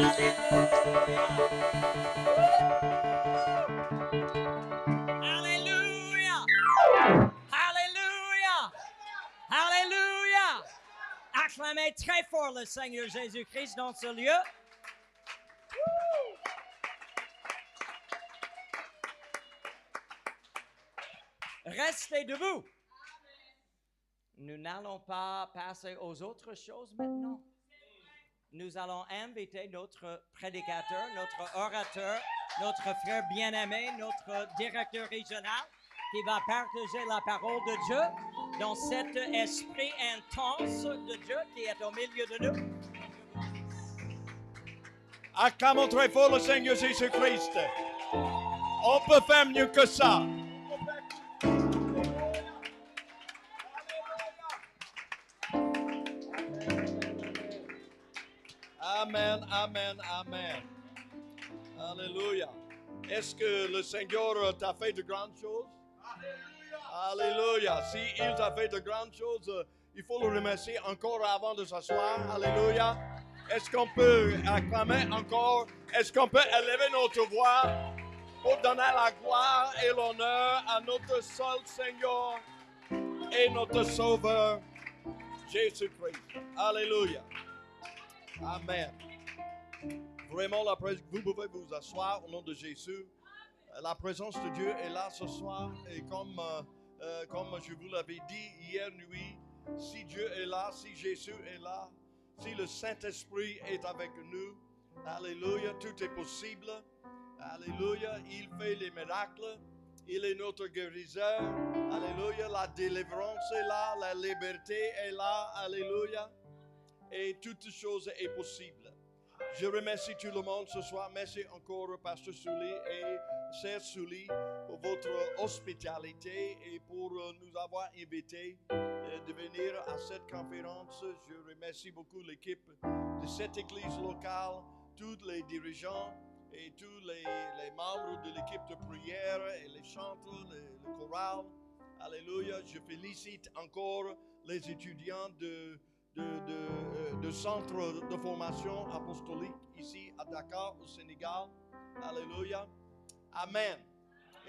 Alléluia! Alléluia! Alléluia! Acclamez très fort le Seigneur Jésus-Christ dans ce lieu. Restez debout. Nous n'allons pas passer aux autres choses maintenant. Nous allons inviter notre prédicateur, notre orateur, notre frère bien-aimé, notre directeur régional qui va partager la parole de Dieu dans cet esprit intense de Dieu qui est au milieu de nous. Acclamons très fort le Seigneur Jésus-Christ. On peut faire mieux que ça. Amen, amen, amen. Alléluia. Est-ce que le Seigneur t'a fait de grandes choses? Alléluia. Si il t'a fait de grandes choses, il faut le remercier encore avant de s'asseoir. Alléluia. Est-ce qu'on peut acclamer encore? Est-ce qu'on peut élever notre voix pour donner la gloire et l'honneur à notre seul Seigneur et notre Sauveur, Jésus-Christ? Alléluia. Amen. Vraiment, vous pouvez vous asseoir au nom de Jésus. La présence de Dieu est là ce soir. Et comme je vous l'avais dit hier nuit, si Dieu est là, si Jésus est là, si le Saint-Esprit est avec nous, alléluia, tout est possible. Alléluia, il fait les miracles. Il est notre guérisseur. Alléluia, la délivrance est là, la liberté est là. Alléluia. Et toute chose est possible. Je remercie tout le monde ce soir. Merci encore, Pasteur Souli et Sœur Souli, pour votre hospitalité et pour nous avoir invités de venir à cette conférence. Je remercie beaucoup l'équipe de cette église locale, tous les dirigeants et tous les membres de l'équipe de prière et les chanteurs, le choral. Alléluia. Je félicite encore les étudiants de centre de formation apostolique ici à Dakar, au Sénégal. Alléluia. Amen.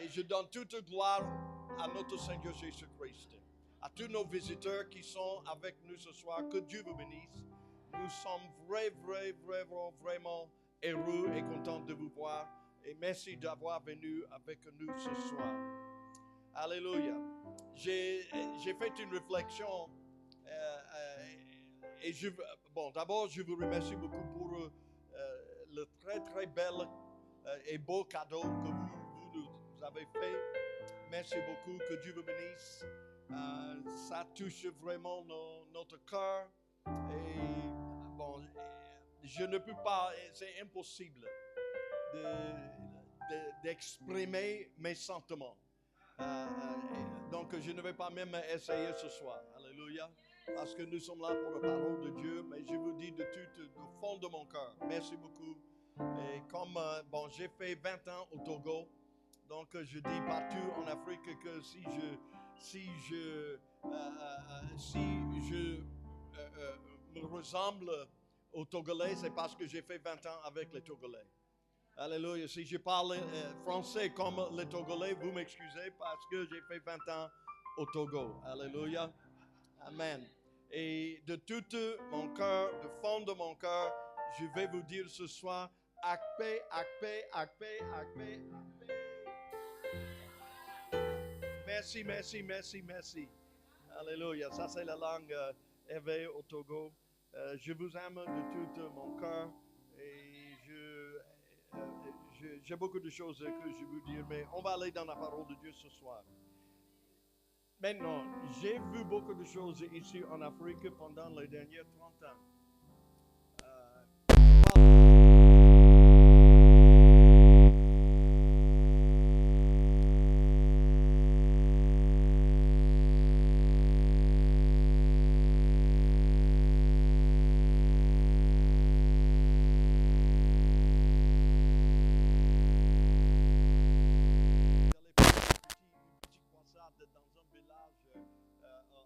Et je donne toute gloire à notre Seigneur Jésus-Christ. À tous nos visiteurs qui sont avec nous ce soir, que Dieu vous bénisse. Nous sommes vraiment heureux et contents de vous voir. Et merci d'avoir venu avec nous ce soir. Alléluia. J'ai fait une réflexion. Et d'abord, je vous remercie beaucoup pour le très bel et beau cadeau que vous nous avez fait. Merci beaucoup, que Dieu vous bénisse. Ça touche vraiment notre cœur. Et je ne peux pas, c'est impossible d'exprimer mes sentiments. Donc, je ne vais pas même essayer ce soir. Alléluia. Parce que nous sommes là pour la parole de Dieu, mais je vous dis de tout, du fond de mon cœur, merci beaucoup. Et comme, j'ai fait 20 ans au Togo, donc je dis partout en Afrique que si je me ressemble aux Togolais, c'est parce que j'ai fait 20 ans avec les Togolais. Alléluia. Si je parle français comme les Togolais, vous m'excusez parce que j'ai fait 20 ans au Togo. Alléluia. Amen. Et de tout mon cœur, du fond de mon cœur, je vais vous dire ce soir, Akpe, Akpe, Akpe, Akpe, Akpe. Merci. Alléluia. Ça, c'est la langue éveillée au Togo. Je vous aime de tout mon cœur. Et j'ai beaucoup de choses que je veux dire, mais on va aller dans la parole de Dieu ce soir. Maintenant, j'ai vu beaucoup de choses ici en Afrique pendant les derniers 30 ans.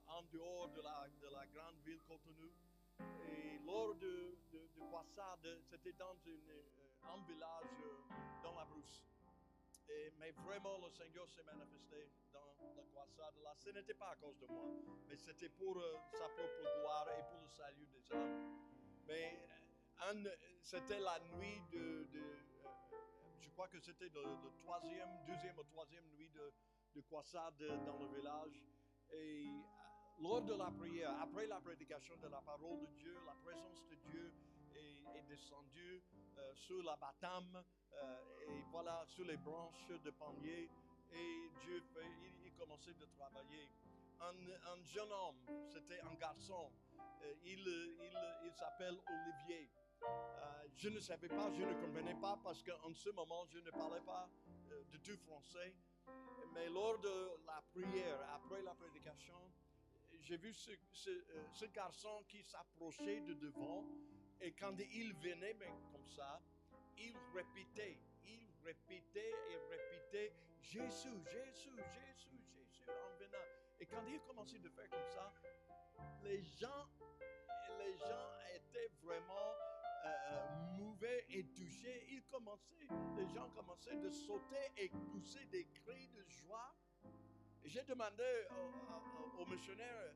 En dehors de la grande ville Cotonou. Et c'était dans un village dans la brousse. Mais vraiment, le Seigneur s'est manifesté dans le croissade là. Ce n'était pas à cause de moi, mais c'était pour sa propre gloire et pour le salut des âmes. Mais c'était la nuit je crois que c'était le deuxième ou troisième nuit de croissade dans le village. Et lors de la prière, après la prédication de la parole de Dieu, la présence de Dieu est descendue sur la baptême et voilà, sur les branches de palmier. Et Dieu il commençait de travailler. Un jeune homme, c'était un garçon, il s'appelle Olivier. Je ne savais pas, je ne comprenais pas parce qu'en ce moment, je ne parlais pas du tout français. Mais lors de la prière, après la prédication, j'ai vu ce garçon qui s'approchait de devant et quand il venait, mais comme ça, il répétait et répétait Jésus, Jésus, Jésus, Jésus en venant. Et quand il commençait de faire comme ça, les gens étaient vraiment mouvés et touchés. Les gens commençaient de sauter et pousser des cris de joie. Et j'ai demandé au missionnaire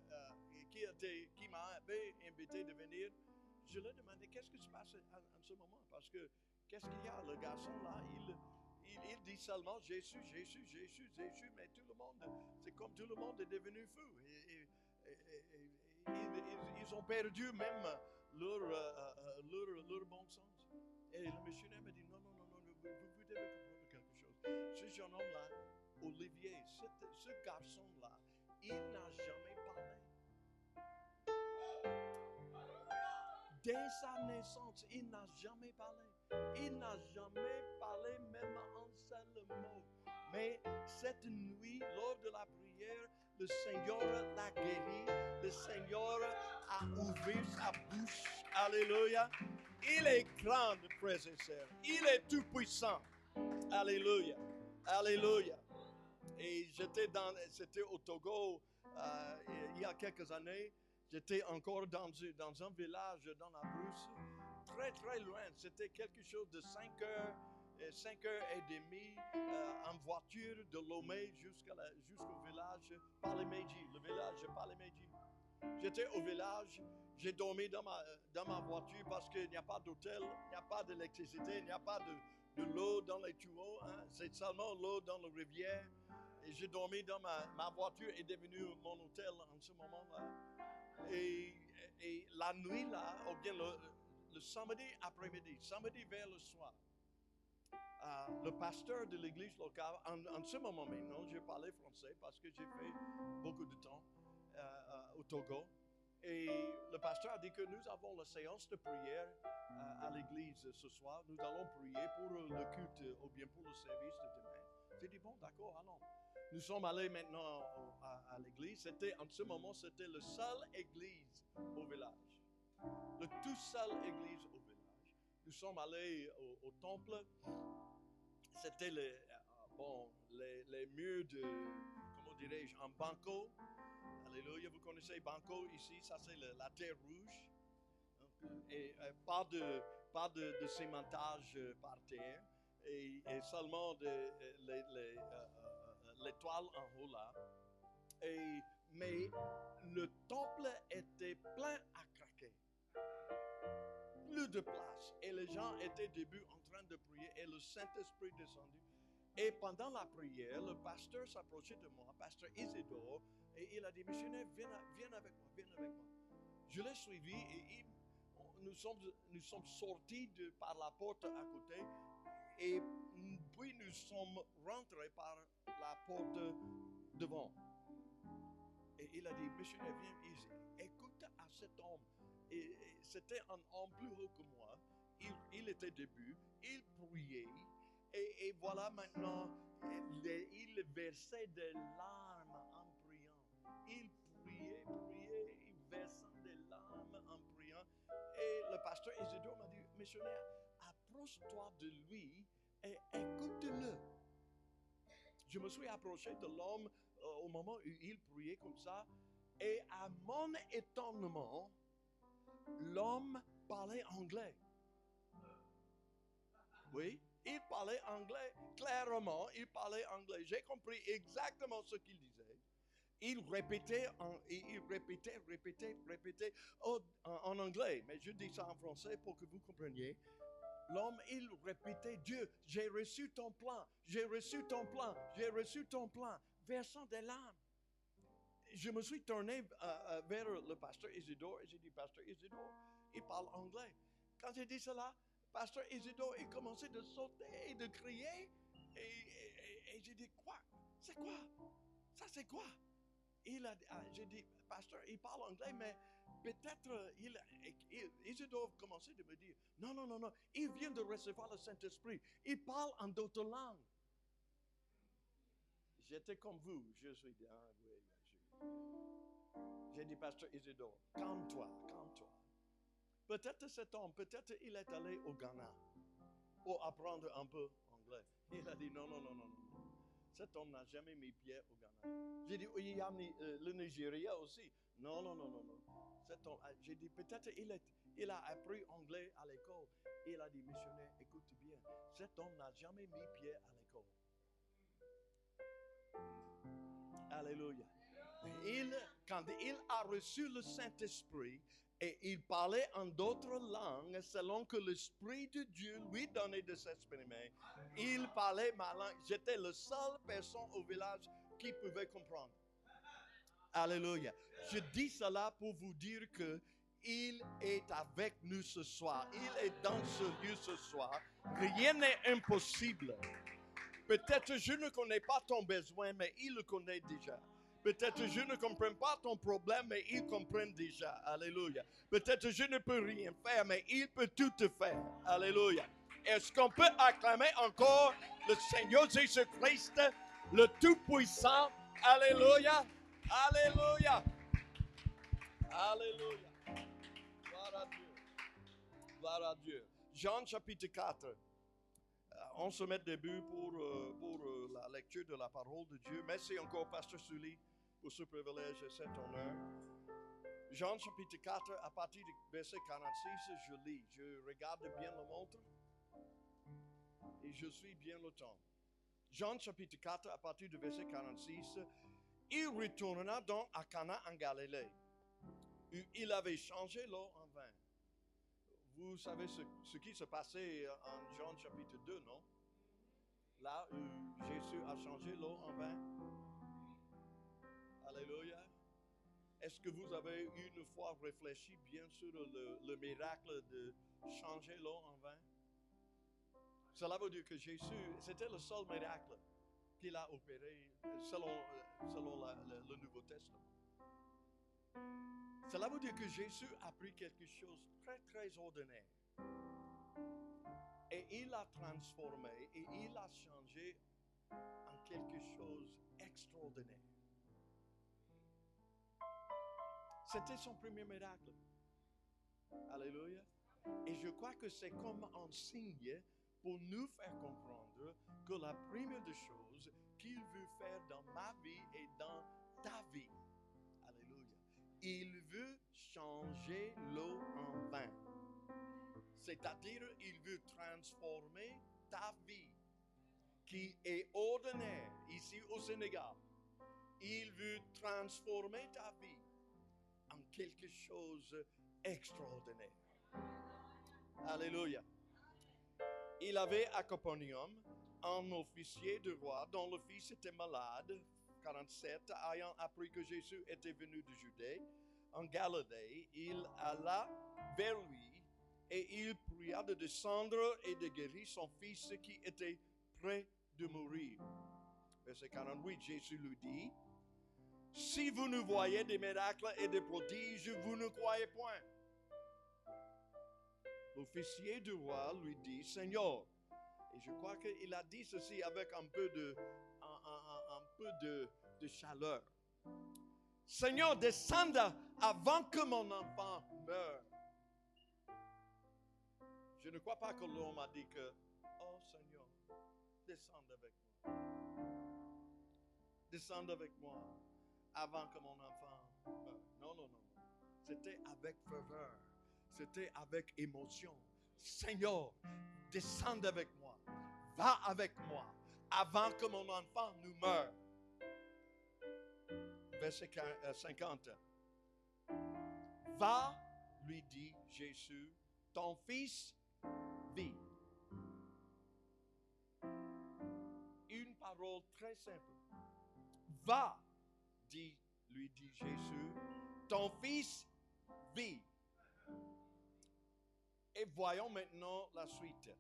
qui m'avait invité de venir, je lui ai demandé qu'est-ce qui se passe en ce moment, parce que qu'est-ce qu'il y a, le garçon là, il dit seulement Jésus, Jésus, Jésus, Jésus, mais tout le monde, c'est comme tout le monde est devenu fou. Ils ont perdu même leur bon sens. Et le missionnaire m'a dit non, vous devez comprendre quelque chose. Ce jeune homme-là, Olivier, ce garçon-là, il n'a jamais parlé. Dès sa naissance, il n'a jamais parlé. Il n'a jamais parlé même un seul mot. Mais cette nuit, lors de la prière, le Seigneur l'a guéri. Le Seigneur a ouvert sa bouche. Alléluia. Il est grand, frères et sœurs. Il est tout puissant. Alléluia. Alléluia. Et c'était au Togo il y a quelques années. J'étais encore dans un village dans la brousse, très très loin. C'était quelque chose de 5 heures et demie en voiture de Lomé jusqu'au village Palimeji, le village Palimeji. J'étais au village, j'ai dormi dans ma voiture parce qu'il n'y a pas d'hôtel, il n'y a pas d'électricité, il n'y a pas de l'eau dans les tuyaux, hein. C'est seulement l'eau dans la rivière. Et j'ai dormi dans ma voiture est devenue mon hôtel en ce moment-là. Et la nuit là, ou bien le samedi après-midi, samedi vers le soir, le pasteur de l'église locale, en ce moment maintenant, je parlais français parce que j'ai fait beaucoup de temps au Togo. Et le pasteur a dit que nous avons la séance de prière à l'église ce soir. Nous allons prier pour le culte ou bien pour le service de demain. J'ai dit bon, d'accord, allons. Nous sommes allés maintenant à l'église. En ce moment, c'était la seule église au village. Le tout seul église au village. Nous sommes allés au temple. C'était les murs de, comment dirais-je, en banco. Alléluia, vous connaissez banco ici, ça c'est la terre rouge. Et pas de cimentage par terre. Et seulement l'étoile en haut là. Mais le temple était plein à craquer. Plus de place. Et les gens étaient debout en train de prier et le Saint-Esprit descendu. Et pendant la prière, le pasteur s'approchait de moi, pasteur Isidore, et il a dit, missionnaire, viens avec moi, viens avec moi. Je l'ai suivi et nous sommes sortis par la porte à côté. Et puis nous sommes rentrés par la porte devant. Et il a dit, missionnaire, viens ici. Écoute à cet homme. Et c'était un homme plus haut que moi. Il était debout. Il priait. Et voilà maintenant, il versait des larmes en priant. Il priait, il versait des larmes en priant. Et le pasteur Isidore m'a dit, missionnaire, approche-toi de lui et écoute-le. Je me suis approché de l'homme au moment où il priait comme ça. Et à mon étonnement, l'homme parlait anglais. Oui, il parlait anglais. Clairement, il parlait anglais. J'ai compris exactement ce qu'il disait. Il répétait en anglais. Mais je dis ça en français pour que vous compreniez. L'homme, il répétait, Dieu, j'ai reçu ton plan, j'ai reçu ton plan, j'ai reçu ton plan, versant des larmes. Je me suis tourné vers le pasteur Isidore et j'ai dit, pasteur Isidore, il parle anglais. Quand j'ai dit cela, pasteur Isidore, il commençait de sauter et de crier. Et j'ai dit, quoi? C'est quoi? Ça, c'est quoi? J'ai dit, pasteur, il parle anglais, mais peut-être Isidore commençait de me dire, non, il vient de recevoir le Saint-Esprit. Il parle en d'autres langues. J'étais comme vous, je suis dit, j'ai dit, pasteur Isidore, calme-toi. Peut-être cet homme, peut-être il est allé au Ghana pour apprendre un peu anglais. Il a dit, non. Cet homme n'a jamais mis pied au Ghana. J'ai dit, il a mis le Nigeria aussi. Non. Cet homme, j'ai dit, peut-être il a appris anglais à l'école. Il a dit, missionnaire, écoute bien, cet homme n'a jamais mis pied à l'école. Alléluia. Quand il a reçu le Saint-Esprit, et il parlait en d'autres langues selon que l'Esprit de Dieu lui donnait de s'exprimer. Il parlait ma langue. J'étais la seule personne au village qui pouvait comprendre. Alléluia. Je dis cela pour vous dire que il est avec nous ce soir. Il est dans ce lieu ce soir. Rien n'est impossible. Peut-être je ne connais pas ton besoin, mais il le connaît déjà. Peut-être je ne comprends pas ton problème, mais il comprend déjà. Alléluia. Peut-être je ne peux rien faire, mais il peut tout te faire. Alléluia. Est-ce qu'on peut acclamer encore le Seigneur Jésus-Christ, le Tout-Puissant? Alléluia. Alléluia. Alléluia. Gloire à Dieu. Gloire à Dieu. Jean chapitre 4. On se met debout pour la lecture de la parole de Dieu. Merci encore, Pasteur Sully, pour ce privilège et cet honneur. Jean chapitre 4, à partir du verset 46, je lis. Je regarde bien la montre et je suis bien le temps. Jean chapitre 4, à partir du verset 46, il retourna donc à Cana en Galilée, où il avait changé l'eau en vin. Vous savez ce qui se passait en Jean chapitre 2, non? Là où Jésus a changé l'eau en vin. Alléluia. Est-ce que vous avez une fois réfléchi bien sur le miracle de changer l'eau en vin? Cela veut dire que Jésus, c'était le seul miracle qu'il a opéré selon le Nouveau Testament. Cela veut dire que Jésus a pris quelque chose de très, très ordinaire et il l'a transformé et il l'a changé en quelque chose d'extraordinaire. C'était son premier miracle. Alléluia. Et je crois que c'est comme un signe pour nous faire comprendre que la première des choses qu'il veut faire dans ma vie et dans ta vie, alléluia, il veut changer l'eau en vin. C'est-à-dire, il veut transformer ta vie qui est ordinaire ici au Sénégal. Il veut transformer ta vie en quelque chose d'extraordinaire. Alléluia. Il avait à Capernaum un officier du roi dont le fils était malade. 47, ayant appris que Jésus était venu de Judée, en Galilée, il alla vers lui et il pria de descendre et de guérir son fils qui était près de mourir. Verset 48, Jésus lui dit, « Si vous ne voyez des miracles et des prodiges, vous ne croyez point. » L'officier du roi lui dit, « Seigneur, » et je crois qu'il a dit ceci avec un peu de chaleur. « Seigneur, descende avant que mon enfant meure. » Je ne crois pas que l'homme a dit que, « Oh Seigneur, descende avec moi. Descende avec moi avant que mon enfant meure. » Non. C'était avec ferveur. C'était avec émotion. « Seigneur, descende avec moi. va avec moi avant que mon enfant nous meure. Verset 50. Va, lui dit Jésus, ton fils vit. Une parole très simple. Va, lui dit Jésus, ton fils vit. Et voyons maintenant la suite.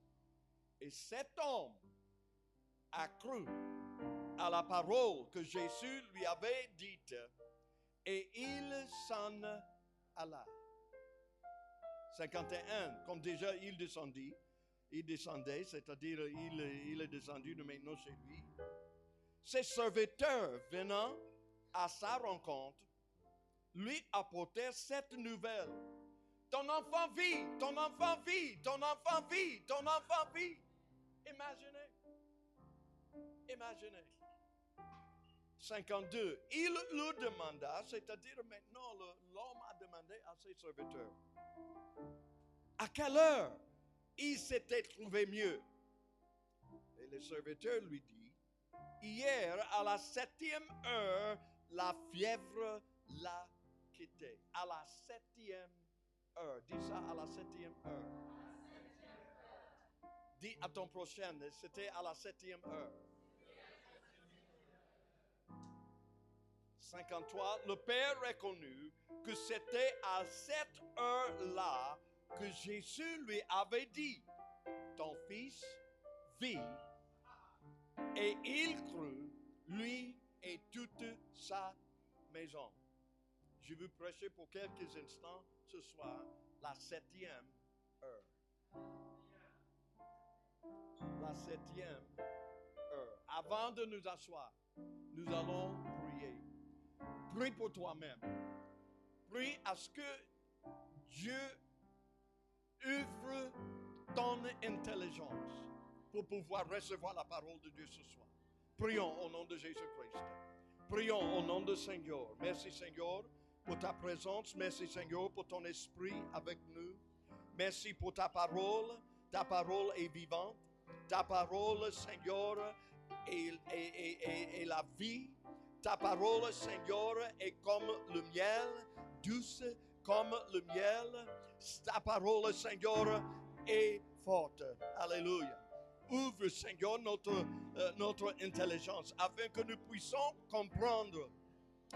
Et cet homme a cru à la parole que Jésus lui avait dite et il s'en alla. 51, comme déjà il descendait, c'est-à-dire il est descendu de maintenant chez lui. Ses serviteurs venant à sa rencontre lui apportèrent cette nouvelle. Ton enfant vit, ton enfant vit, ton enfant vit, ton enfant vit. Imaginez. 52. Il lui demanda, c'est-à-dire maintenant l'homme a demandé à ses serviteurs, à quelle heure il s'était trouvé mieux. Et le serviteur lui dit, hier à la 7e heure, la fièvre l'a quitté. À la 7e heure. Dis ça, à la 7e heure. Dis à ton prochain, c'était à la 7e heure. 53, le Père reconnut que c'était à cette heure-là que Jésus lui avait dit, ton fils vit, et il crut, lui et toute sa maison. Je veux prêcher pour quelques instants ce soir la 7e heure. La 7e heure. Avant de nous asseoir, nous allons prier. Prie pour toi-même. Prie à ce que Dieu ouvre ton intelligence pour pouvoir recevoir la parole de Dieu ce soir. Prions au nom de Jésus-Christ. Prions au nom du Seigneur. Merci Seigneur pour ta présence. Merci Seigneur pour ton esprit avec nous. Merci pour ta parole. Ta parole est vivante. Ta parole, Seigneur, est la vie. Ta parole, Seigneur, est comme le miel, douce comme le miel. Ta parole, Seigneur, est forte. Alléluia. Ouvre, Seigneur, notre intelligence afin que nous puissions comprendre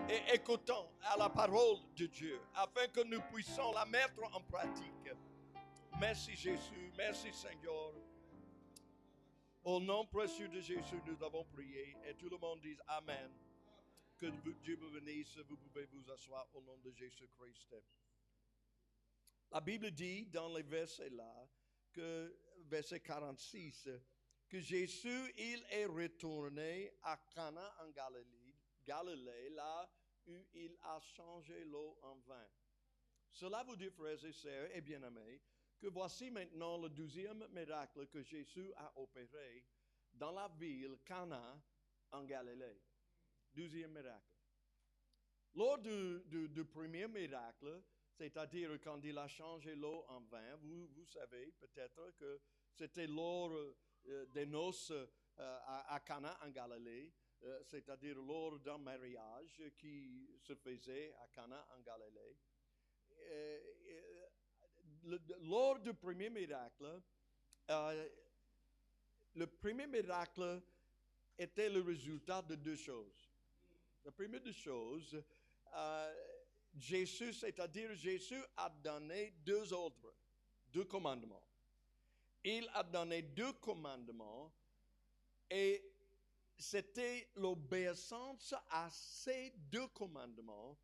et écouter à la parole de Dieu, afin que nous puissions la mettre en pratique. Merci Jésus, merci Seigneur. Au nom précieux de Jésus, nous avons prié et tout le monde dit Amen. Que Dieu vous bénisse, vous pouvez vous asseoir au nom de Jésus-Christ. La Bible dit dans les versets là, verset 46, que Jésus, il est retourné à Cana en Galilée, là où il a changé l'eau en vin. Cela vous dit, frères et sœurs et bien-aimés, que voici maintenant le 12e miracle que Jésus a opéré dans la ville Cana en Galilée. 12e miracle. Lors du premier miracle, c'est-à-dire quand il a changé l'eau en vin, vous savez peut-être que c'était lors des noces à Cana en Galilée, c'est-à-dire lors d'un mariage qui se faisait à Cana en Galilée. Lors du premier miracle, le premier miracle était le résultat de deux choses. La première des choses, Jésus a donné deux ordres, deux commandements. Il a donné deux commandements et c'était l'obéissance à ces deux commandements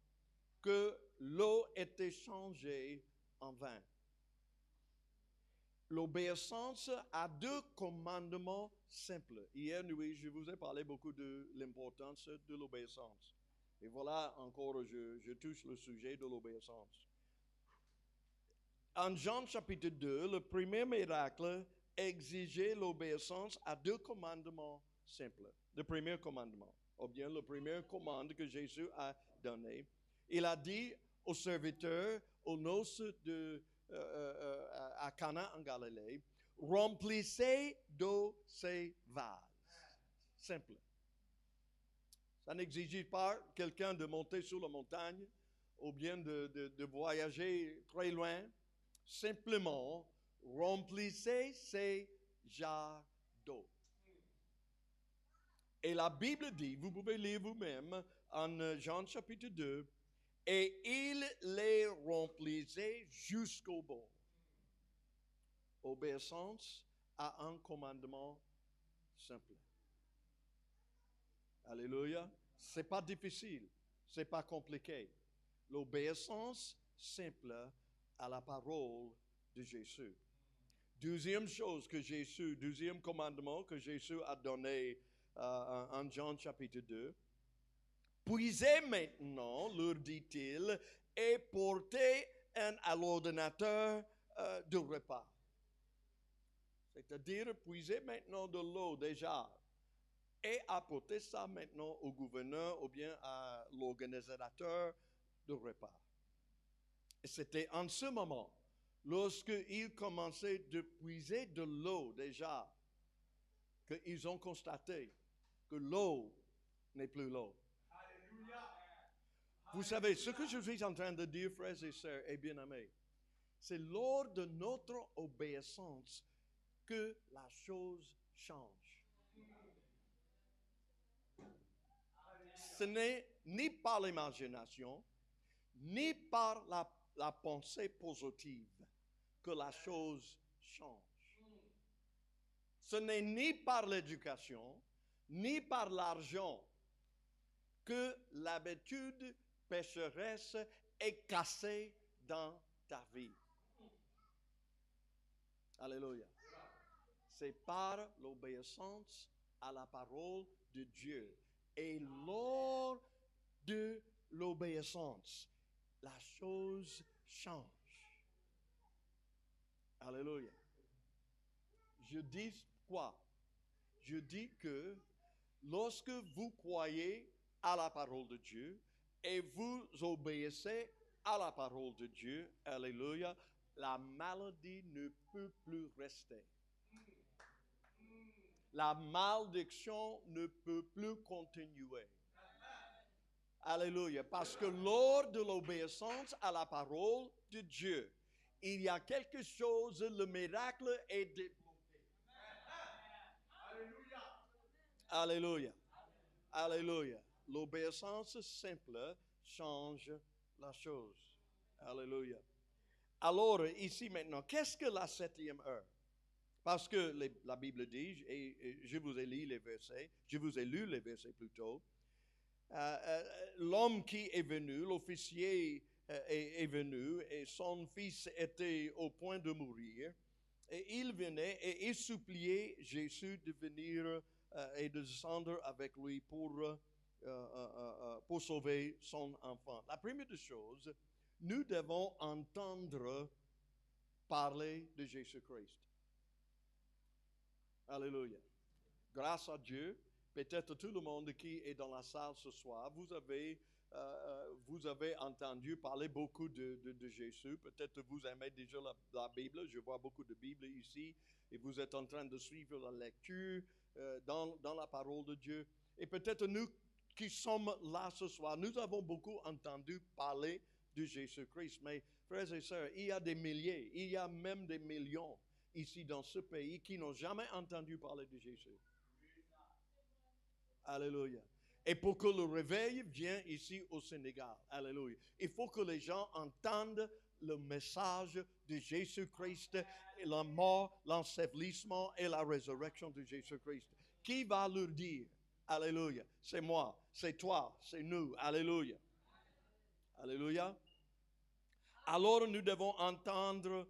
que l'eau était changée en vin. L'obéissance à deux commandements simples. Hier nuit, je vous ai parlé beaucoup de l'importance de l'obéissance. Et voilà, encore, je touche le sujet de l'obéissance. En Jean chapitre 2, le premier miracle exigeait l'obéissance à deux commandements simples. Le premier commandement, ou bien le premier commande que Jésus a donné. Il a dit aux serviteurs, aux noces à Cana en Galilée, remplissez d'eau ces vases. Simple. Ça n'exige pas quelqu'un de monter sur la montagne ou bien de voyager très loin. Simplement, remplissez ces jarres d'eau. Et la Bible dit, vous pouvez lire vous-même en Jean chapitre 2, et il les remplissait jusqu'au bord. Obéissance à un commandement simple. Alléluia. C'est pas difficile, c'est pas compliqué. L'obéissance simple à la parole de Jésus. Deuxième chose que Jésus, deuxième commandement que Jésus a donné en Jean chapitre 2. Puisez maintenant, leur dit-il, et portez à l'ordonnateur de repas. C'est-à-dire, puisez maintenant de l'eau déjà et apportez ça maintenant au gouverneur ou bien à l'organisateur de repas. Et c'était en ce moment, lorsqu'ils commençaient de puiser de l'eau déjà, qu'ils ont constaté que l'eau n'est plus l'eau. Vous savez, ce que je suis en train de dire, frères et sœurs et bien-aimés, c'est lors de notre obéissance que la chose change. Ce n'est ni par l'imagination, ni par la pensée positive que la chose change. Ce n'est ni par l'éducation, ni par l'argent que l'habitude pécheresse est cassée dans ta vie. Alléluia. C'est par l'obéissance à la parole de Dieu. Et lors de l'obéissance, la chose change. Alléluia. Je dis quoi? Je dis que lorsque vous croyez à la parole de Dieu et vous obéissez à la parole de Dieu, alléluia, la maladie ne peut plus rester. La malédiction ne peut plus continuer. Alléluia. Parce que lors de l'obéissance à la parole de Dieu, il y a quelque chose, le miracle est débloqué. Alléluia. Alléluia. L'obéissance simple change la chose. Alléluia. Alors, ici maintenant, qu'est-ce que la 7e heure? Parce que la Bible dit, et je vous ai lu les versets, plutôt, l'homme qui est venu, l'officier est venu, et son fils était au point de mourir, et il venait et il suppliait Jésus de venir et de descendre avec lui pour sauver son enfant. La première des choses, nous devons entendre parler de Jésus-Christ. Alléluia. Grâce à Dieu, peut-être tout le monde qui est dans la salle ce soir, vous avez entendu parler beaucoup de Jésus. Peut-être vous aimez déjà la Bible. Je vois beaucoup de Bibles ici et vous êtes en train de suivre la lecture dans la parole de Dieu. Et peut-être nous qui sommes là ce soir, nous avons beaucoup entendu parler de Jésus-Christ. Mais frères et sœurs, il y a des milliers, il y a même des millions ici dans ce pays qui n'ont jamais entendu parler de Jésus. Alléluia. Et pour que le réveil vienne ici au Sénégal, alléluia, il faut que les gens entendent le message de Jésus-Christ, la mort, l'ensevelissement et la résurrection de Jésus-Christ. Qui va leur dire, alléluia, c'est moi, c'est toi, c'est nous, alléluia. Alléluia. Alors nous devons entendre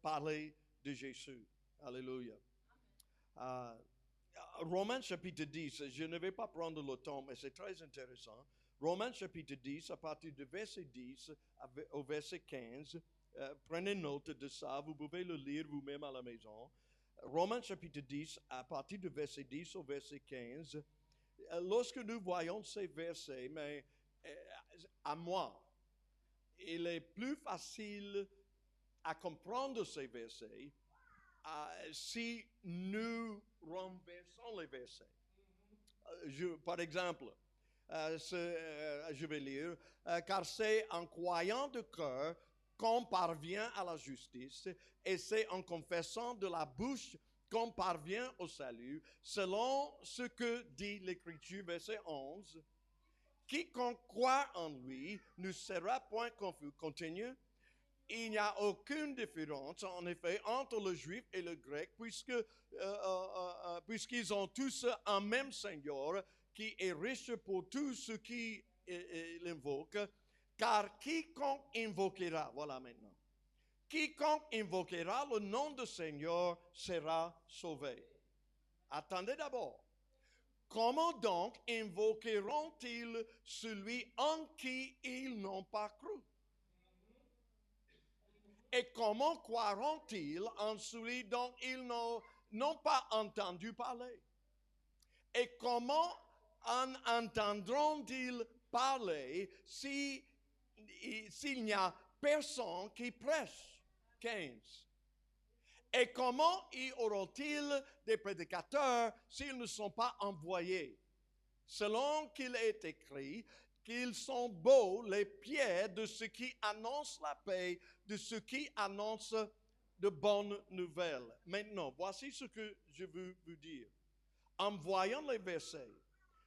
parler de Jésus. Alléluia. Romains chapitre 10, je ne vais pas prendre le temps, mais c'est très intéressant. Romains chapitre 10, à partir du verset 10 au verset 15, prenez note de ça, vous pouvez le lire vous-même à la maison. Romains chapitre 10, à partir du verset 10 au verset 15, lorsque nous voyons ces versets, mais à moi, il est plus facile à comprendre ces versets si nous renversons les versets. Par exemple, je vais lire, car c'est en croyant de cœur qu'on parvient à la justice, et c'est en confessant de la bouche qu'on parvient au salut, selon ce que dit l'Écriture, verset 11. Quiconque croit en lui ne sera point confus. Continue. Il n'y a aucune différence, en effet, entre le juif et le grec, puisqu'ils ont tous un même Seigneur, qui est riche pour tous ceux qui l'invoquent, car quiconque invoquera, voilà maintenant, quiconque invoquera le nom du Seigneur sera sauvé. Attendez d'abord. Comment donc invoqueront-ils celui en qui ils n'ont pas cru? Et comment croiront-ils en celui dont ils n'ont pas entendu parler? Et comment en entendront-ils parler s'il n'y a personne qui prêche? 15. Et comment y aura-t-il des prédicateurs s'ils ne sont pas envoyés? Selon qu'il est écrit, qu'ils sont beaux les pieds de ceux qui annoncent la paix, de ceux qui annoncent de bonnes nouvelles. Maintenant, voici ce que je veux vous dire. En voyant les versets,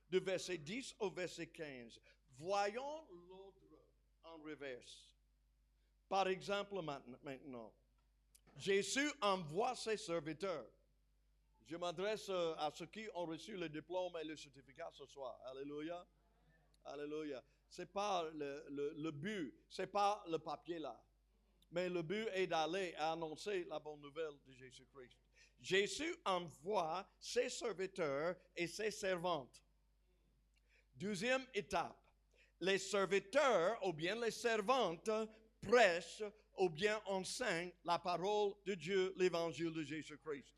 de verset 10 au verset 15, voyons l'ordre en reverse. Par exemple, maintenant, Jésus envoie ses serviteurs. Je m'adresse à ceux qui ont reçu le diplôme et le certificat ce soir. Alléluia. Alléluia. Ce n'est pas le but, ce n'est pas le papier là. Mais le but est d'aller annoncer la bonne nouvelle de Jésus-Christ. Jésus envoie ses serviteurs et ses servantes. Deuxième étape. Les serviteurs ou bien les servantes prêchent ou bien enseignent la parole de Dieu, l'évangile de Jésus-Christ.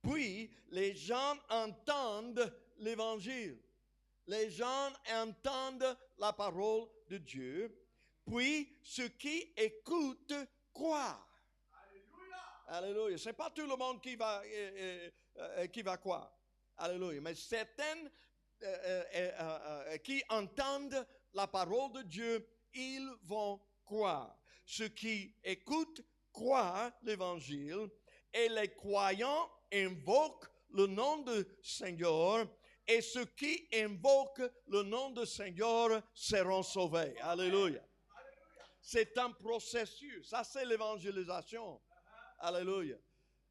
Puis, les gens entendent l'évangile. Les gens entendent la parole de Dieu. Puis, ceux qui écoutent croient. Alléluia. Ce n'est pas tout le monde qui va croire. Alléluia. Mais certains qui entendent la parole de Dieu, ils vont croire. Ceux qui écoutent croient l'évangile et les croyants invoquent le nom du Seigneur et ceux qui invoquent le nom du Seigneur seront sauvés. Alléluia. C'est un processus. Ça, c'est l'évangélisation. Alléluia.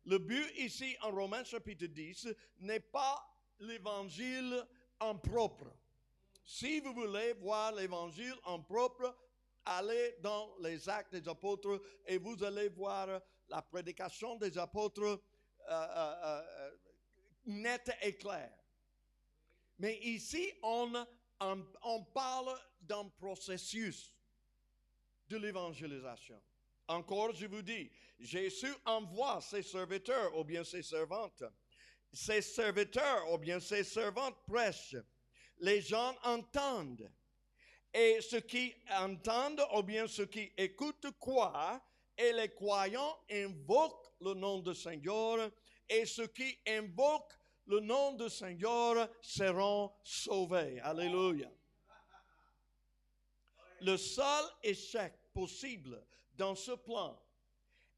Le but ici en Romains chapitre 10 n'est pas l'évangile en propre. Si vous voulez voir l'évangile en propre, allez dans les actes des apôtres et vous allez voir la prédication des apôtres nette et claire. Mais ici, on parle d'un processus de l'évangélisation. Encore, je vous dis, Jésus envoie ses serviteurs ou bien ses servantes. Ses serviteurs ou bien ses servantes prêchent. Les gens entendent. Et ceux qui entendent ou bien ceux qui écoutent croient. Et les croyants invoquent le nom du Seigneur. Et ceux qui invoquent le nom du Seigneur seront sauvés. Alléluia. Le seul échec possible dans ce plan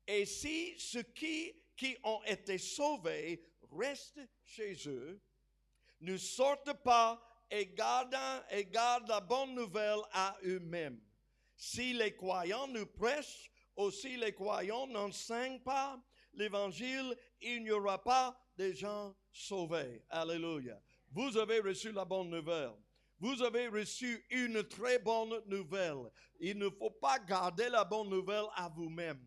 est si ceux qui ont été sauvés restent chez eux, ne sortent pas et gardent la bonne nouvelle à eux-mêmes. Si les croyants nous prêchent, ou si les croyants n'enseignent pas l'évangile, il n'y aura pas de gens sauvés. Alléluia. Vous avez reçu la bonne nouvelle. Vous avez reçu une très bonne nouvelle. Il ne faut pas garder la bonne nouvelle à vous-même.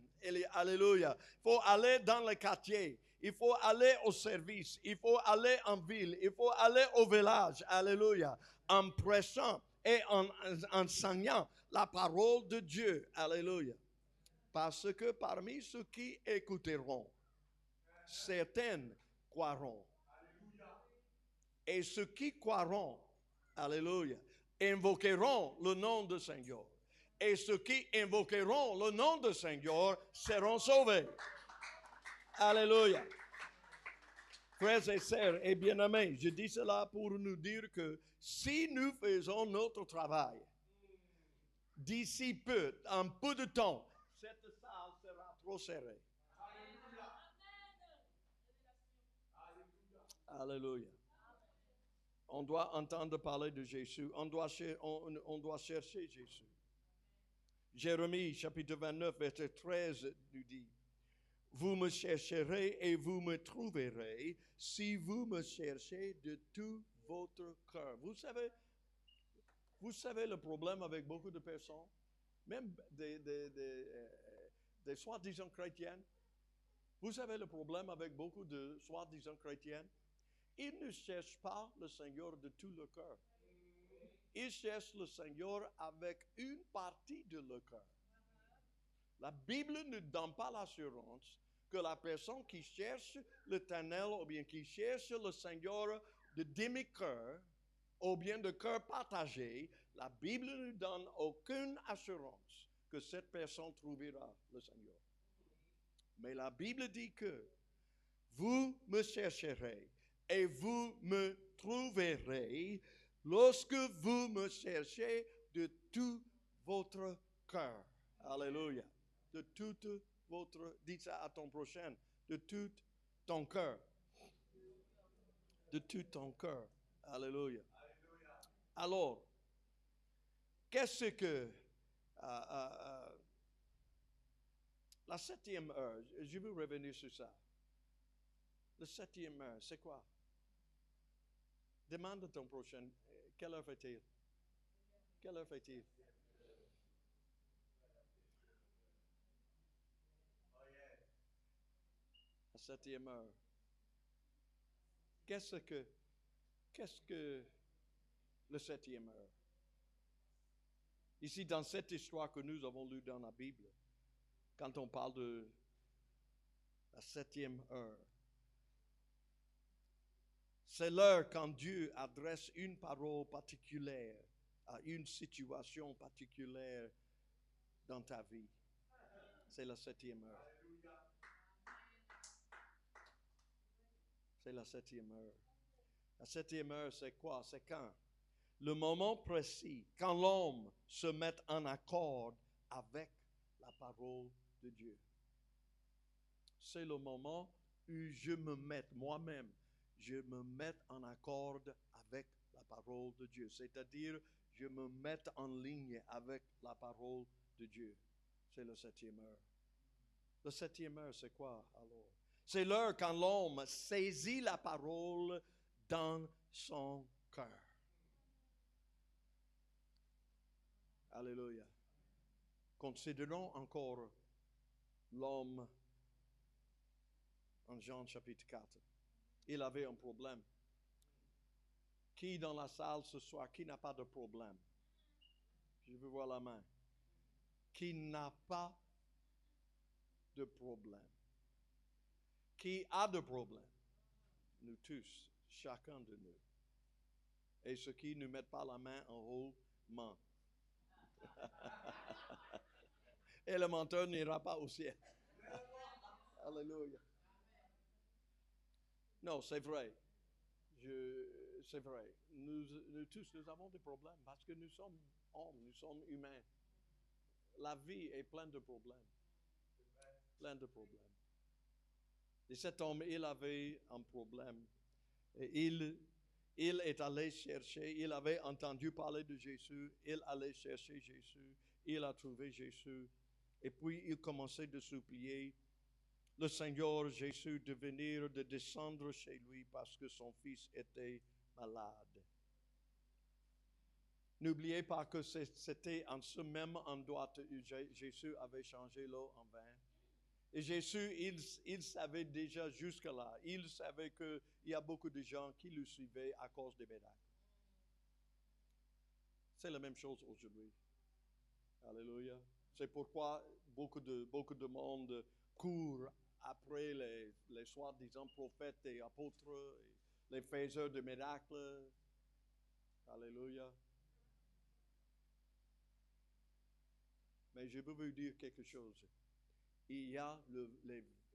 Alléluia. Il faut aller dans le quartier. Il faut aller au service. Il faut aller en ville. Il faut aller au village. Alléluia. En prêchant et en enseignant la parole de Dieu. Alléluia. Parce que parmi ceux qui écouteront, certains croiront. Et ceux qui croiront, alléluia, invoqueront le nom du Seigneur. Et ceux qui invoqueront le nom du Seigneur seront sauvés. Alléluia. Frères et sœurs et bien-aimés, je dis cela pour nous dire que si nous faisons notre travail, d'ici peu, en peu de temps, cette salle sera trop serrée. Alléluia. On doit entendre parler de Jésus. On doit chercher Jésus. Jérémie, chapitre 29, verset 13, nous dit, « Vous me chercherez et vous me trouverez si vous me cherchez de tout votre cœur. » Vous savez le problème avec beaucoup de personnes, même des soi-disant chrétiennes. Vous savez le problème avec beaucoup de soi-disant chrétiennes. Ils ne cherchent pas le Seigneur de tout leur cœur. Ils cherchent le Seigneur avec une partie de leur cœur. La Bible ne donne pas l'assurance que la personne qui cherche l'Éternel ou bien qui cherche le Seigneur de demi-cœur ou bien de cœur partagé, la Bible ne donne aucune assurance que cette personne trouvera le Seigneur. Mais la Bible dit que vous me chercherez et vous me trouverez lorsque vous me cherchez de tout votre cœur. Alléluia. De toute votre, dis ça à ton prochain, de tout ton cœur. De tout ton cœur. Alléluia. Alors, qu'est-ce que la 7e heure, je veux revenir sur ça. La 7e heure, c'est quoi? Demande à ton prochain, quelle heure fait-il? Quelle heure fait-il? La 7e heure. Qu'est-ce que le 7e heure? Ici, dans cette histoire que nous avons lue dans la Bible, quand on parle de la 7e heure, c'est l'heure quand Dieu adresse une parole particulière à une situation particulière dans ta vie. C'est la 7e heure. C'est la 7e heure. La 7e heure, c'est quoi? C'est quand? Le moment précis, quand l'homme se met en accord avec la parole de Dieu. C'est le moment où je me mets moi-même, je me mets en accord avec la parole de Dieu. C'est-à-dire, je me mets en ligne avec la parole de Dieu. C'est la 7e heure. La 7e heure, c'est quoi alors? C'est l'heure quand l'homme saisit la parole dans son cœur. Alléluia. Considérons encore l'homme en Jean chapitre 4. Il avait un problème. Qui dans la salle ce soir, qui n'a pas de problème? Je veux voir la main. Qui n'a pas de problème? Qui a de problème? Nous tous, chacun de nous. Et ceux qui ne mettent pas la main en haut, mentent. Et le menteur n'ira pas au ciel. Alléluia. Non, c'est vrai. C'est vrai. Nous tous, nous avons des problèmes parce que nous sommes hommes, nous sommes humains. La vie est pleine de problèmes. Plein de problèmes. Et cet homme, il avait un problème. Et il est allé chercher, il avait entendu parler de Jésus, il allait chercher Jésus, il a trouvé Jésus. Et puis il commençait de supplier le Seigneur Jésus de venir, de descendre chez lui parce que son fils était malade. N'oubliez pas que c'était en ce même endroit où Jésus avait changé l'eau en vin. Et Jésus, il savait déjà jusque-là, il savait qu'il y a beaucoup de gens qui le suivaient à cause des miracles. C'est la même chose aujourd'hui. Alléluia. C'est pourquoi beaucoup de monde court après les soi-disant prophètes et apôtres, et les faiseurs de miracles. Alléluia. Mais je veux vous dire quelque chose. Il y a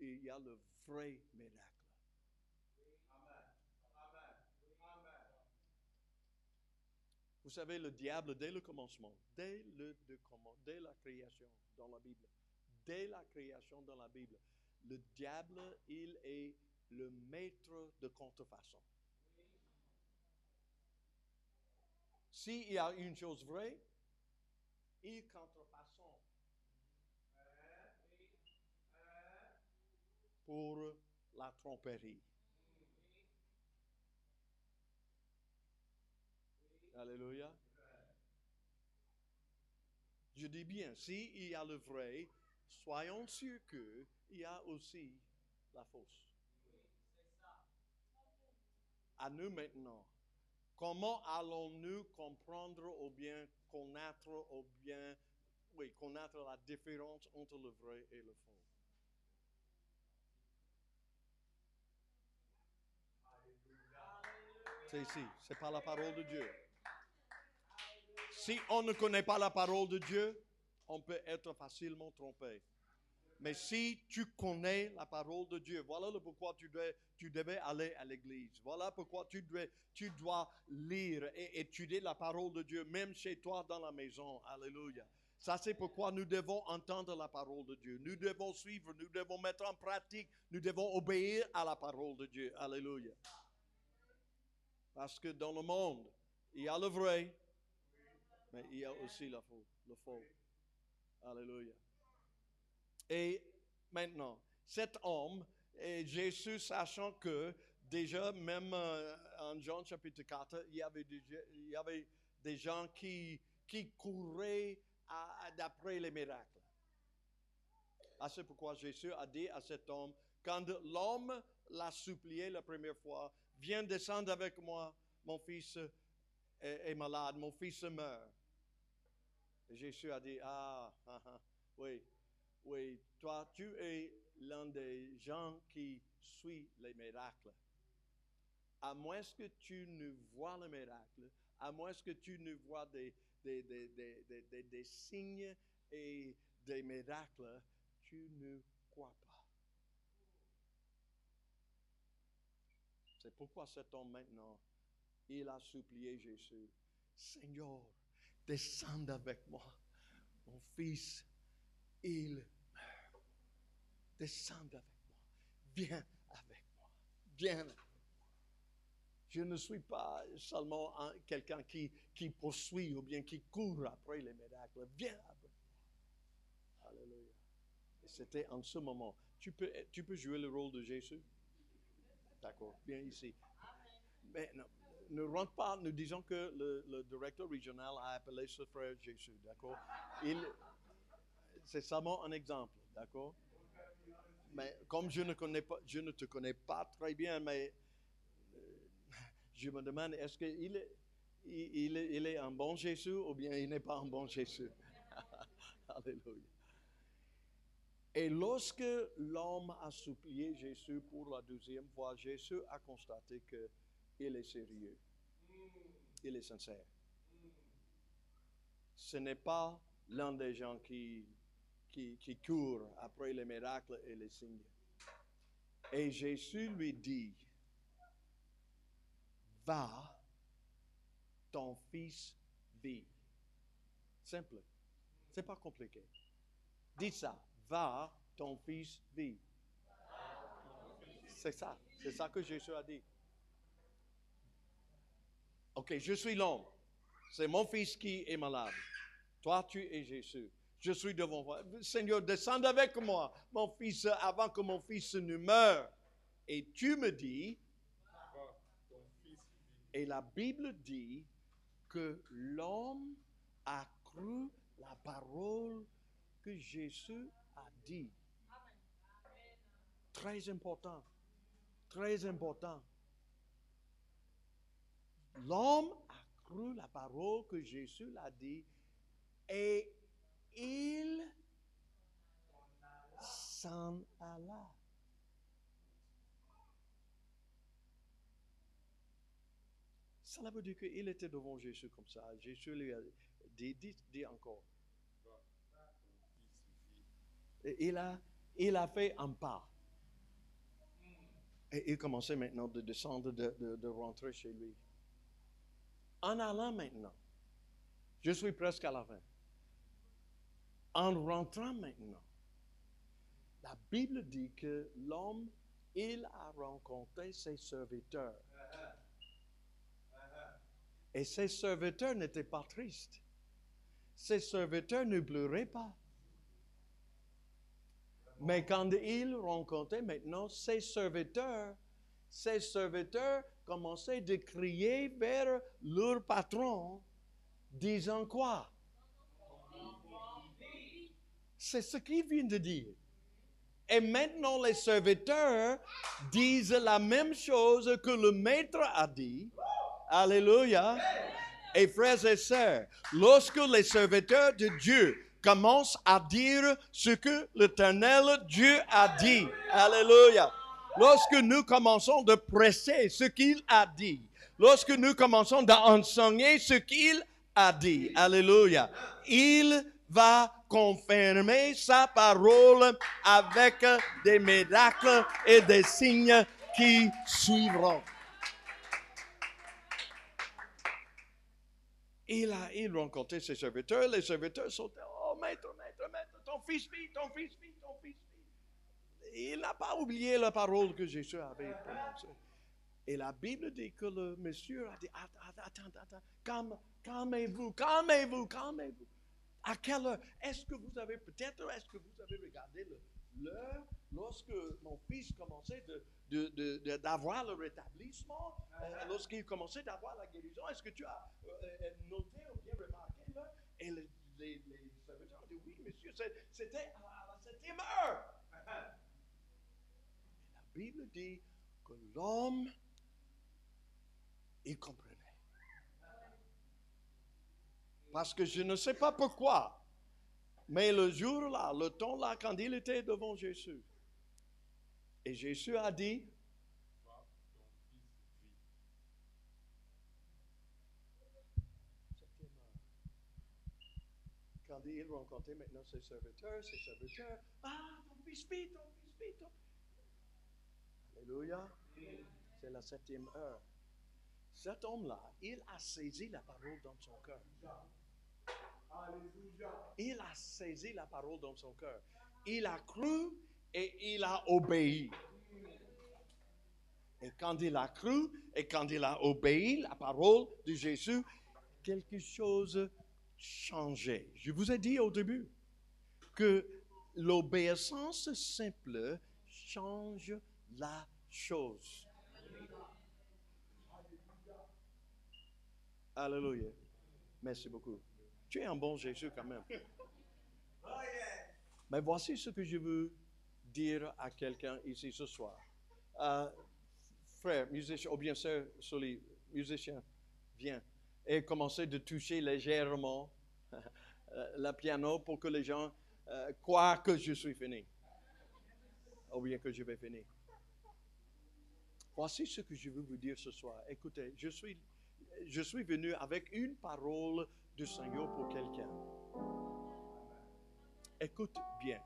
et il y a le vrai miracle. Vous savez, le diable, dès le commencement, dès la création dans la Bible, dès la création dans la Bible, le diable, il est le maître de contrefaçon. S'il y a une chose vraie, il contrefaçon pour la tromperie. Alléluia. Je dis bien, s'il y a le vrai, soyons sûrs qu'il y a aussi la fausse. À nous maintenant, comment allons-nous comprendre ou bien connaître la différence entre le vrai et le faux? C'est ici, c'est pas la parole de Dieu. Si on ne connaît pas la parole de Dieu, on peut être facilement trompé. Mais si tu connais la parole de Dieu, voilà le pourquoi tu devais aller à l'église. Voilà pourquoi tu dois lire et étudier la parole de Dieu, même chez toi dans la maison. Alléluia. Ça, c'est pourquoi nous devons entendre la parole de Dieu. Nous devons suivre, nous devons mettre en pratique, nous devons obéir à la parole de Dieu. Alléluia. Parce que dans le monde, il y a le vrai, mais il y a aussi le faux. Alléluia. Et maintenant, cet homme, et Jésus, sachant que déjà, même en Jean chapitre 4, il y avait des gens qui couraient d'après les miracles. C'est pourquoi Jésus a dit à cet homme, quand l'homme l'a supplié la première fois, viens descendre avec moi, mon fils est malade, mon fils meurt. Et Jésus a dit, oui, toi, tu es l'un des gens qui suit les miracles. À moins que tu ne vois le miracle, à moins que tu ne vois des signes et des miracles, tu ne crois pas. C'est pourquoi cet homme maintenant, il a supplié Jésus, Seigneur, descends avec moi, mon fils, il meurt. Descends avec moi, viens avec moi, viens avec moi. Je ne suis pas seulement quelqu'un qui poursuit ou bien qui court après les miracles. Viens avec moi. Alléluia. Et c'était en ce moment. Tu peux jouer le rôle de Jésus? D'accord, viens ici. Mais non, ne rentre pas, nous disons que le directeur régional a appelé ce frère Jésus, d'accord? C'est seulement un exemple, d'accord? Mais comme je ne te connais pas très bien, mais je me demande, est-ce qu'il est un bon Jésus ou bien il n'est pas un bon Jésus? Alléluia. Et lorsque l'homme a supplié Jésus pour la deuxième fois, Jésus a constaté qu'il est sérieux. Il est sincère. Ce n'est pas l'un des gens qui courent après les miracles et les signes. Et Jésus lui dit, va, ton fils vit. Simple. C'est pas compliqué. Dites ça. Va, ton fils vit. C'est ça que Jésus a dit. Ok, je suis l'homme. C'est mon fils qui est malade. Toi, tu es Jésus. Je suis devant toi. Seigneur, descends avec moi, mon fils, avant que mon fils ne meure. Et tu me dis, et la Bible dit que l'homme a cru la parole que Jésus a dit. Très important. Très important. L'homme a cru la parole que Jésus l'a dit et il s'en alla. Cela veut dire qu'il était devant Jésus comme ça. Jésus lui a dit encore. Et il a fait un pas. Et il commençait maintenant de descendre, de rentrer chez lui. En allant maintenant, je suis presque à la fin. En rentrant maintenant, la Bible dit que l'homme, il a rencontré ses serviteurs. Et ses serviteurs n'étaient pas tristes. Ses serviteurs ne pleuraient pas. Mais quand il rencontrait maintenant ses serviteurs commençaient de crier vers leur patron, disant quoi? C'est ce qu'il vient de dire. Et maintenant, les serviteurs disent la même chose que le maître a dit. Alléluia. Et frères et sœurs, lorsque les serviteurs de Dieu commencent à dire ce que l'Éternel Dieu a dit, alléluia. Lorsque nous commençons de presser ce qu'il a dit, lorsque nous commençons d'enseigner ce qu'il a dit, alléluia, il va confirmer sa parole avec des miracles et des signes qui suivront. Il rencontrait ses serviteurs. Les serviteurs sont, oh maître, ton fils vit. Il n'a pas oublié la parole que Jésus avait prononcée. Et la Bible dit que le monsieur a dit, attends, calmez-vous. À quelle heure? Est-ce que vous avez regardé l'heure lorsque mon fils commençait d'avoir le rétablissement, lorsqu'il commençait d'avoir la guérison? Est-ce que tu as noté ou bien remarqué l'heure? Et les serviteurs ont dit, oui, monsieur, c'était à la 7e heure. Et la Bible dit que l'homme, il comprenait. Parce que je ne sais pas pourquoi, mais le jour-là, le temps-là, quand il était devant Jésus, et Jésus a dit, quand il rencontrait maintenant ses serviteurs, ton fils vit. Alléluia. C'est la 7e heure. Cet homme-là, il a saisi la parole dans son cœur. Il a saisi la parole dans son cœur. Il a cru et il a obéi. Et quand il a cru et quand il a obéi la parole de Jésus, quelque chose changeait. Je vous ai dit au début que l'obéissance simple change la chose. Alléluia. Merci beaucoup. Tu es un bon Jésus quand même. Mais voici ce que je veux dire à quelqu'un ici ce soir. Frère, musicien, ou bien sœur, musicien, viens. Et commencez de toucher légèrement le piano pour que les gens croient que je suis fini. Ou bien que je vais finir. Voici ce que je veux vous dire ce soir. Écoutez, je suis venu avec une parole du Seigneur pour quelqu'un. Écoute bien.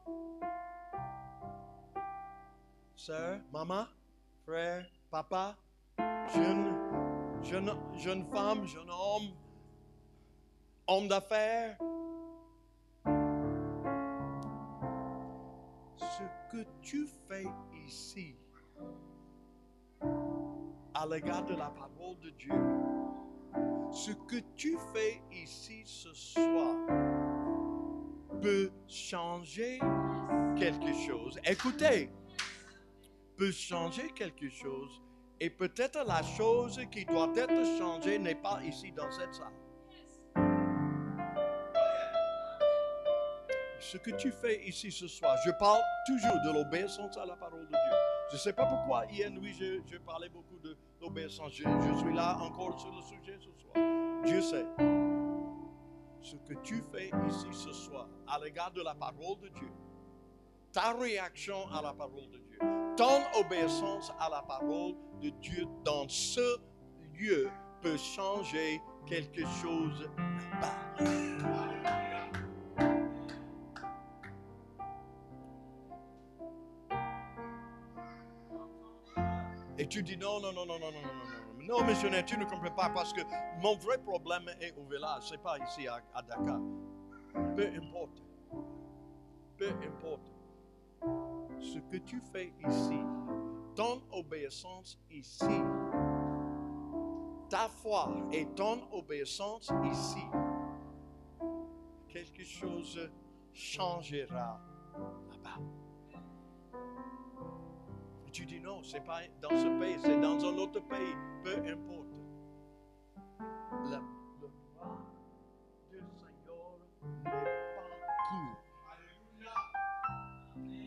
Sœur, maman, frère, papa, jeune femme, jeune homme d'affaires. Ce que tu fais ici, à l'égard de la parole de Dieu, ce que tu fais ici ce soir peut changer quelque chose. Écoutez, peut changer quelque chose et peut-être la chose qui doit être changée n'est pas ici dans cette salle. Ce que tu fais ici ce soir, je parle toujours de l'obéissance à la parole de Dieu. Je ne sais pas pourquoi hier nuit je parlais beaucoup de l'obéissance. Je suis là encore sur le sujet ce soir. Dieu sait. Ce que tu fais ici ce soir à l'égard de la parole de Dieu, ta réaction à la parole de Dieu, ton obéissance à la parole de Dieu dans ce lieu peut changer quelque chose là-bas. Et tu dis non, non, non, non, non, non, non, non. Non, missionnaire, tu ne comprends pas parce que mon vrai problème est au village, c'est pas ici à Dakar. Peu importe. Peu importe. Ce que tu fais ici, ton obéissance ici, ta foi et ton obéissance ici, quelque chose changera là-bas. Et tu dis non, c'est pas dans ce pays, c'est dans un autre pays, peu importe. Le bras du Seigneur n'est pas court.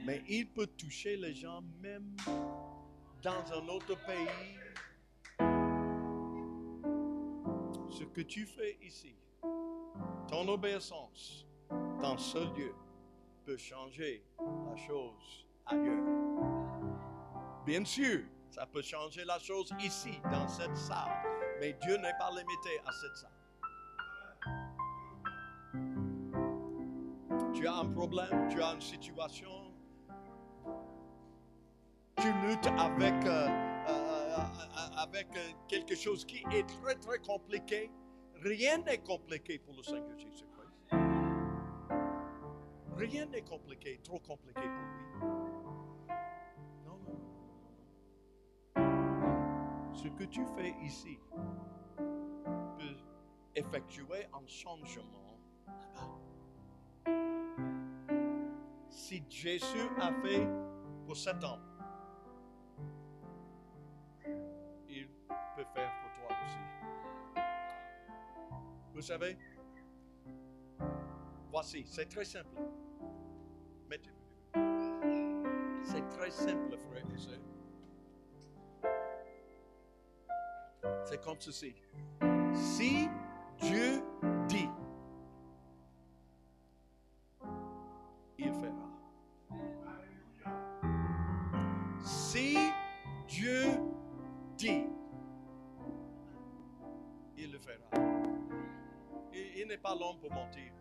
Mais il peut toucher les gens même dans un autre pays. Ce que tu fais ici, ton obéissance dans ce lieu peut changer la chose ailleurs. Bien sûr, ça peut changer la chose ici, dans cette salle, mais Dieu n'est pas limité à cette salle. Tu as un problème, tu as une situation, tu luttes avec quelque chose qui est très très compliqué. Rien n'est compliqué pour le Seigneur Jésus-Christ. Rien n'est compliqué, trop compliqué pour lui. Non, non, non. Ce que tu fais ici peut effectuer un changement là-bas. Si Jésus a fait pour cet homme, il peut faire pour toi aussi. Vous savez, voici, c'est très simple. Mettez-vous. C'est très simple, frères et sœurs. C'est comme ceci. Si Dieu dit, il fera. Si Dieu dit, il le fera. Il n'est pas l'homme pour mentir.